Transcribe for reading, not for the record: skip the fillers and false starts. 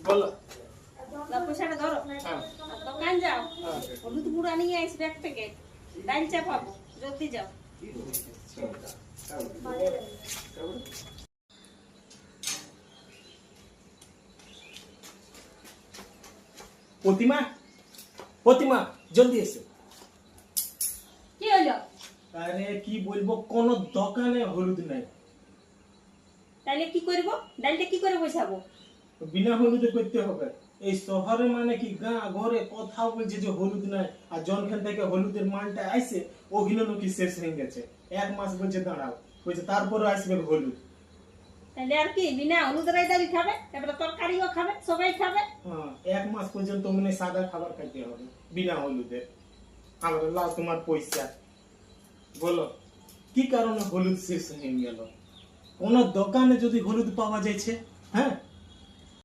বলো পয়সাটা ধরো হ্যাঁ দোকান যাও হলুদ গুঁড়া নিয়ে আসবে এক প্যাকেট ডাল চাপাবো জলদি যাও প্রতিমা প্রতিমা জলদি এসো। কি হলো আরে কি বলবো, কোন দোকানে হলুদ নাই। তাহলে কি করব ডালটা কি করে বসাবো বিনা হলুদে করতে হবে। এই শহরে মানে কি গাঁ ঘরে কোথাও বলছে যে হলুদ নাই, আর যখন থেকে হলুদের মালটা আইছে ওগুলো নাকি শেষ হয়ে গেছে। 1 মাস বলছে দাঁড়াও, বলছে তারপরে আসবে হলুদ। তাহলে আর কি বিনা হলুদের ডাল খাবে তারপরে তরকারিও খাবে সবাই খাবে হ্যাঁ 1 মাস পর্যন্ত মানে সাদা খাবার খাইতে হবে বিনা হলুদে। আমরা লাও তোমার পয়সা, বলো কি কারণে হলুদ শেষ হয়ে গেল? কোন দোকানে যদি হলুদ পাওয়া যাচ্ছে, হ্যাঁ